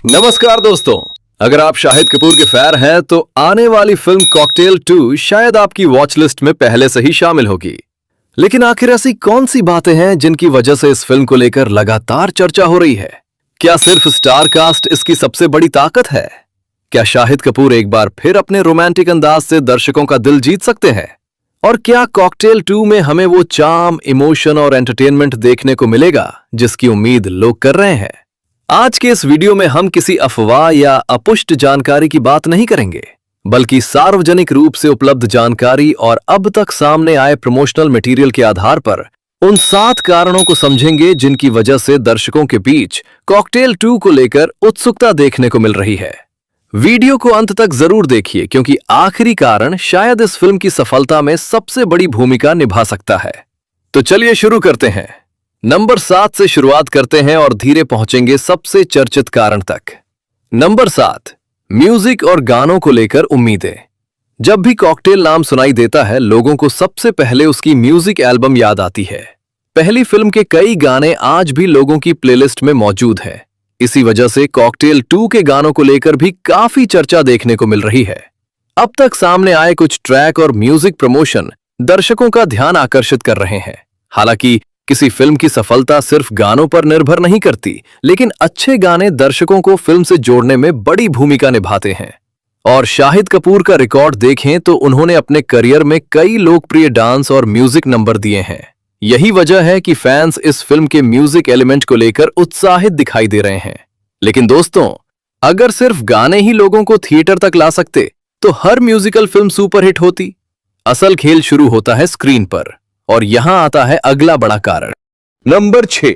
नमस्कार दोस्तों। अगर आप शाहिद कपूर के फैन हैं तो आने वाली फिल्म कॉकटेल 2 शायद आपकी वॉच लिस्ट में पहले से ही शामिल होगी। लेकिन आखिर ऐसी कौन सी बातें हैं जिनकी वजह से इस फिल्म को लेकर लगातार चर्चा हो रही है? क्या सिर्फ स्टार कास्ट इसकी सबसे बड़ी ताकत है? क्या शाहिद कपूर एक बार फिर अपने रोमांटिक अंदाज से दर्शकों का दिल जीत सकते हैं? और क्या कॉकटेल 2 में हमें वो चार्म, इमोशन और एंटरटेनमेंट देखने को मिलेगा जिसकी उम्मीद लोग कर रहे हैं? आज के इस वीडियो में हम किसी अफवाह या अपुष्ट जानकारी की बात नहीं करेंगे, बल्कि सार्वजनिक रूप से उपलब्ध जानकारी और अब तक सामने आए प्रमोशनल मटेरियल के आधार पर उन 7 कारणों को समझेंगे जिनकी वजह से दर्शकों के बीच कॉकटेल 2 को लेकर उत्सुकता देखने को मिल रही है। वीडियो को अंत तक जरूर देखिए, क्योंकि आखिरी कारण शायद इस फिल्म की सफलता में सबसे बड़ी भूमिका निभा सकता है। तो चलिए शुरू करते हैं। नंबर 7 से शुरुआत करते हैं और धीरे पहुंचेंगे सबसे चर्चित कारण तक। नंबर 7, म्यूजिक और गानों को लेकर उम्मीदें। जब भी कॉकटेल नाम सुनाई देता है, लोगों को सबसे पहले उसकी म्यूजिक एल्बम याद आती है। पहली फिल्म के कई गाने आज भी लोगों की प्लेलिस्ट में मौजूद हैं। इसी वजह से कॉकटेल 2 के गानों को लेकर भी काफी चर्चा देखने को मिल रही है। अब तक सामने आए कुछ ट्रैक और म्यूजिक प्रमोशन दर्शकों का ध्यान आकर्षित कर रहे हैं। हालांकि किसी फिल्म की सफलता सिर्फ गानों पर निर्भर नहीं करती, लेकिन अच्छे गाने दर्शकों को फिल्म से जोड़ने में बड़ी भूमिका निभाते हैं। और शाहिद कपूर का रिकॉर्ड देखें तो उन्होंने अपने करियर में कई लोकप्रिय डांस और म्यूजिक नंबर दिए हैं। यही वजह है कि फैंस इस फिल्म के म्यूजिक एलिमेंट को लेकर उत्साहित दिखाई दे रहे हैं। लेकिन दोस्तों, अगर सिर्फ गाने ही लोगों को थिएटर तक ला सकते तो हर म्यूजिकल फिल्म सुपरहिट होती। असल खेल शुरू होता है स्क्रीन पर, और यहां आता है अगला बड़ा कारण। नंबर 6,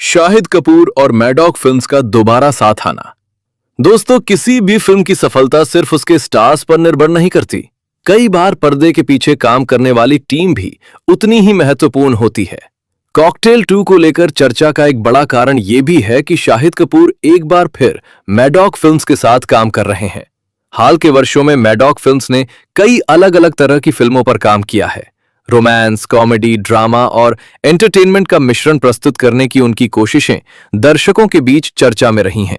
शाहिद कपूर और मैडॉक फिल्म्स का दोबारा साथ आना। दोस्तों, किसी भी फिल्म की सफलता सिर्फ उसके स्टार्स पर निर्भर नहीं करती। कई बार पर्दे के पीछे काम करने वाली टीम भी उतनी ही महत्वपूर्ण होती है। कॉकटेल 2 को लेकर चर्चा का एक बड़ा कारण यह भी है कि शाहिद कपूर एक बार फिर मैडॉक फिल्म्स के साथ काम कर रहे हैं। हाल के वर्षों में मैडॉक फिल्म्स ने कई अलग अलग तरह की फिल्मों पर काम किया है। रोमांस, कॉमेडी, ड्रामा और एंटरटेनमेंट का मिश्रण प्रस्तुत करने की उनकी कोशिशें दर्शकों के बीच चर्चा में रही हैं।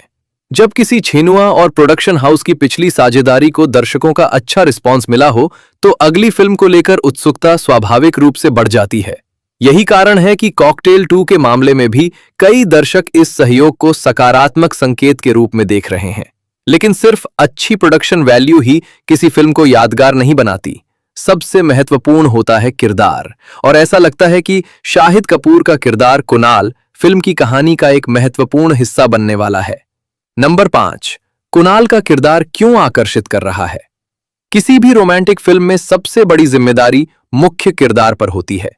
जब किसी छीनुआ और प्रोडक्शन हाउस की पिछली साझेदारी को दर्शकों का अच्छा रिस्पांस मिला हो, तो अगली फिल्म को लेकर उत्सुकता स्वाभाविक रूप से बढ़ जाती है। यही कारण है कि कॉकटेल 2 के मामले में भी कई दर्शक इस सहयोग को सकारात्मक संकेत के रूप में देख रहे हैं। लेकिन सिर्फ अच्छी प्रोडक्शन वैल्यू ही किसी फिल्म को यादगार नहीं बनाती। सबसे महत्वपूर्ण होता है किरदार, और ऐसा लगता है कि शाहिद कपूर का किरदार कुणाल फिल्म की कहानी का एक महत्वपूर्ण हिस्सा बनने वाला है। नंबर 5, कुणाल का किरदार क्यों आकर्षित कर रहा है? किसी भी रोमांटिक फिल्म में सबसे बड़ी जिम्मेदारी मुख्य किरदार पर होती है।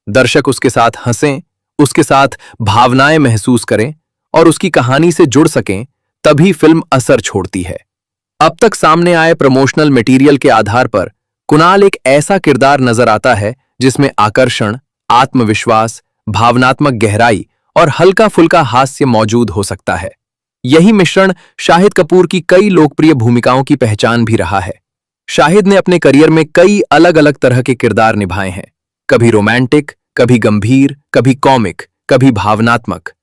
दर्शक उसके साथ हंसें, उसके साथ भावनाएं महसूस करें और उसकी कहानी से जुड़ सकें, तभी फिल्म असर छोड़ती है। अब तक सामने आए प्रमोशनल मटेरियल के आधार पर कुणाल एक ऐसा किरदार नजर आता है जिसमें आकर्षण, आत्मविश्वास, भावनात्मक गहराई और हल्का फुल्का हास्य मौजूद हो सकता है। यही मिश्रण शाहिद कपूर की कई लोकप्रिय भूमिकाओं की पहचान भी रहा है। शाहिद ने अपने करियर में कई अलग अलग तरह के किरदार निभाए हैं, कभी रोमांटिक, कभी गंभीर, कभी कॉमिक, कभी भावनात्मक।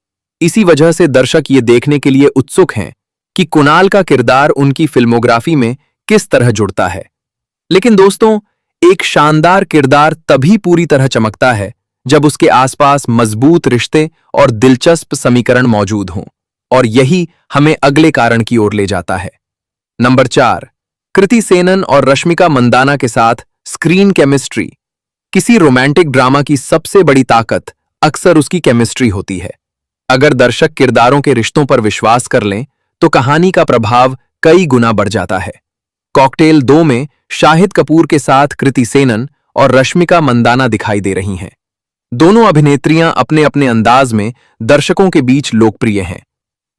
इसी वजह से दर्शक ये देखने के लिए उत्सुक हैं कि कुणाल का किरदार उनकी फिल्मोग्राफी में किस तरह जुड़ता है। लेकिन दोस्तों, एक शानदार किरदार तभी पूरी तरह चमकता है जब उसके आसपास मजबूत रिश्ते और दिलचस्प समीकरण मौजूद हों, और यही हमें अगले कारण की ओर ले जाता है। नंबर 4, कृति सेनन और रश्मिका मंदाना के साथ स्क्रीन केमिस्ट्री। किसी रोमांटिक ड्रामा की सबसे बड़ी ताकत अक्सर उसकी केमिस्ट्री होती है। अगर दर्शक किरदारों के रिश्तों पर विश्वास कर लें तो कहानी का प्रभाव कई गुना बढ़ जाता है। कॉकटेल 2 में शाहिद कपूर के साथ कृति सेनन और रश्मिका मंदाना दिखाई दे रही हैं। दोनों अभिनेत्रियां अपने अपने अंदाज में दर्शकों के बीच लोकप्रिय हैं।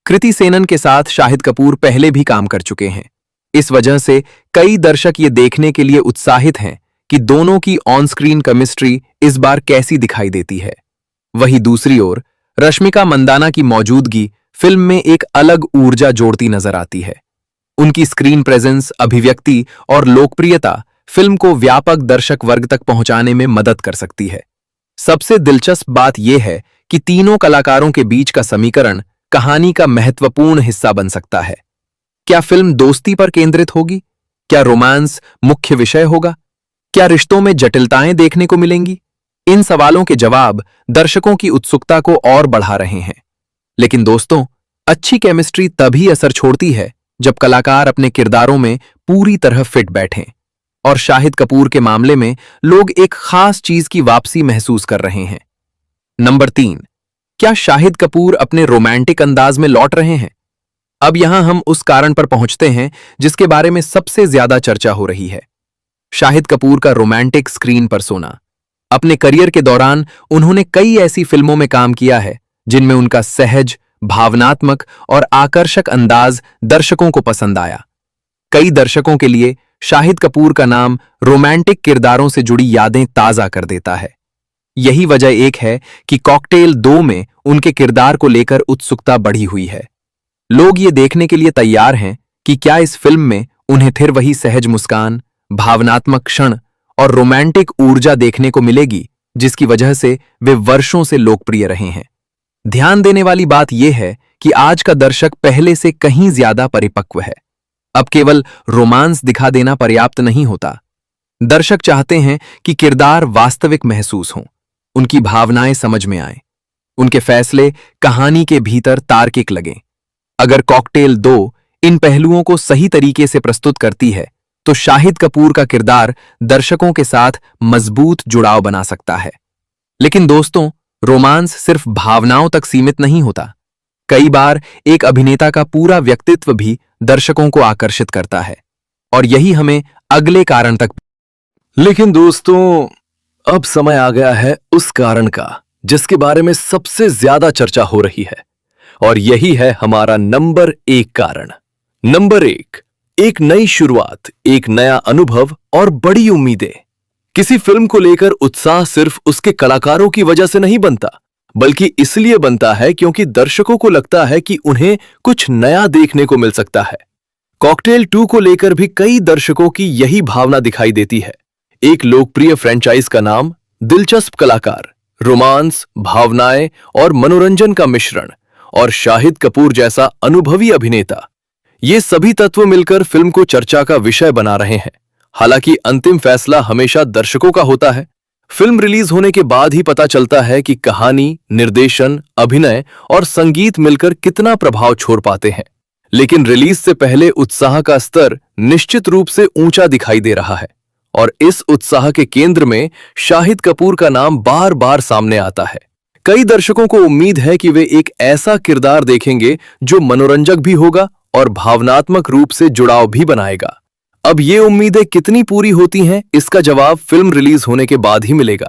कृति सेनन के साथ शाहिद कपूर पहले भी काम कर चुके हैं। इस वजह से कई दर्शक ये देखने के लिए उत्साहित हैं कि दोनों की ऑन स्क्रीन केमिस्ट्री इस बार कैसी दिखाई देती है। वहीं दूसरी ओर रश्मिका मंदाना की मौजूदगी फिल्म में एक अलग ऊर्जा जोड़ती नजर आती है। उनकी स्क्रीन प्रेजेंस, अभिव्यक्ति और लोकप्रियता फिल्म को व्यापक दर्शक वर्ग तक पहुंचाने में मदद कर सकती है। सबसे दिलचस्प बात यह है कि तीनों कलाकारों के बीच का समीकरण कहानी का महत्वपूर्ण हिस्सा बन सकता है। क्या फिल्म दोस्ती पर केंद्रित होगी? क्या रोमांस मुख्य विषय होगा? क्या रिश्तों में जटिलताएं देखने को मिलेंगी? इन सवालों के जवाब दर्शकों की उत्सुकता को और बढ़ा रहे हैं। लेकिन दोस्तों, अच्छी केमिस्ट्री तभी असर छोड़ती है जब कलाकार अपने किरदारों में पूरी तरह फिट बैठें। और शाहिद कपूर के मामले में लोग एक खास चीज की वापसी महसूस कर रहे हैं। नंबर 3, क्या शाहिद कपूर अपने रोमांटिक अंदाज में लौट रहे हैं? अब यहां हम उस कारण पर पहुंचते हैं जिसके बारे में सबसे ज्यादा चर्चा हो रही है। शाहिद कपूर का रोमांटिक स्क्रीन पर्सोना। अपने करियर के दौरान उन्होंने कई ऐसी फिल्मों में काम किया है जिनमें उनका सहज, भावनात्मक और आकर्षक अंदाज दर्शकों को पसंद आया। कई दर्शकों के लिए शाहिद कपूर का नाम रोमांटिक किरदारों से जुड़ी यादें ताजा कर देता है। यही वजह एक है कि कॉकटेल 2 में उनके किरदार को लेकर उत्सुकता बढ़ी हुई है। लोग ये देखने के लिए तैयार हैं कि क्या इस फिल्म में उन्हें फिर वही सहज मुस्कान, भावनात्मक क्षण और रोमांटिक ऊर्जा देखने को मिलेगी जिसकी वजह से वे वर्षों से लोकप्रिय रहे हैं। ध्यान देने वाली बात यह है कि आज का दर्शक पहले से कहीं ज्यादा परिपक्व है। अब केवल रोमांस दिखा देना पर्याप्त नहीं होता। दर्शक चाहते हैं कि किरदार वास्तविक महसूस हों, उनकी भावनाएं समझ में आएं, उनके फैसले कहानी के भीतर तार्किक लगें। अगर कॉकटेल 2 इन पहलुओं को सही तरीके से प्रस्तुत करती है तो शाहिद कपूर का किरदार दर्शकों के साथ मजबूत जुड़ाव बना सकता है। लेकिन दोस्तों, रोमांस सिर्फ भावनाओं तक सीमित नहीं होता। कई बार एक अभिनेता का पूरा व्यक्तित्व भी दर्शकों को आकर्षित करता है, और यही हमें अगले कारण तक। लेकिन दोस्तों, अब समय आ गया है उस कारण का जिसके बारे में सबसे ज्यादा चर्चा हो रही है, और यही है हमारा नंबर 1 कारण। नंबर 1, एक नई शुरुआत, एक नया अनुभव और बड़ी उम्मीदें। किसी फिल्म को लेकर उत्साह सिर्फ उसके कलाकारों की वजह से नहीं बनता, बल्कि इसलिए बनता है क्योंकि दर्शकों को लगता है कि उन्हें कुछ नया देखने को मिल सकता है। कॉकटेल 2 को लेकर भी कई दर्शकों की यही भावना दिखाई देती है। एक लोकप्रिय फ्रेंचाइज का नाम, दिलचस्प कलाकार, रोमांस, भावनाएं और मनोरंजन का मिश्रण, और शाहिद कपूर जैसा अनुभवी अभिनेता, ये सभी तत्व मिलकर फिल्म को चर्चा का विषय बना रहे हैं। हालांकि अंतिम फैसला हमेशा दर्शकों का होता है। फिल्म रिलीज होने के बाद ही पता चलता है कि कहानी, निर्देशन, अभिनय और संगीत मिलकर कितना प्रभाव छोड़ पाते हैं। लेकिन रिलीज से पहले उत्साह का स्तर निश्चित रूप से ऊंचा दिखाई दे रहा है, और इस उत्साह के केंद्र में शाहिद कपूर का नाम बार बार सामने आता है। कई दर्शकों को उम्मीद है कि वे एक ऐसा किरदार देखेंगे जो मनोरंजक भी होगा और भावनात्मक रूप से जुड़ाव भी बनाएगा। अब ये उम्मीदें कितनी पूरी होती हैं, इसका जवाब फिल्म रिलीज होने के बाद ही मिलेगा।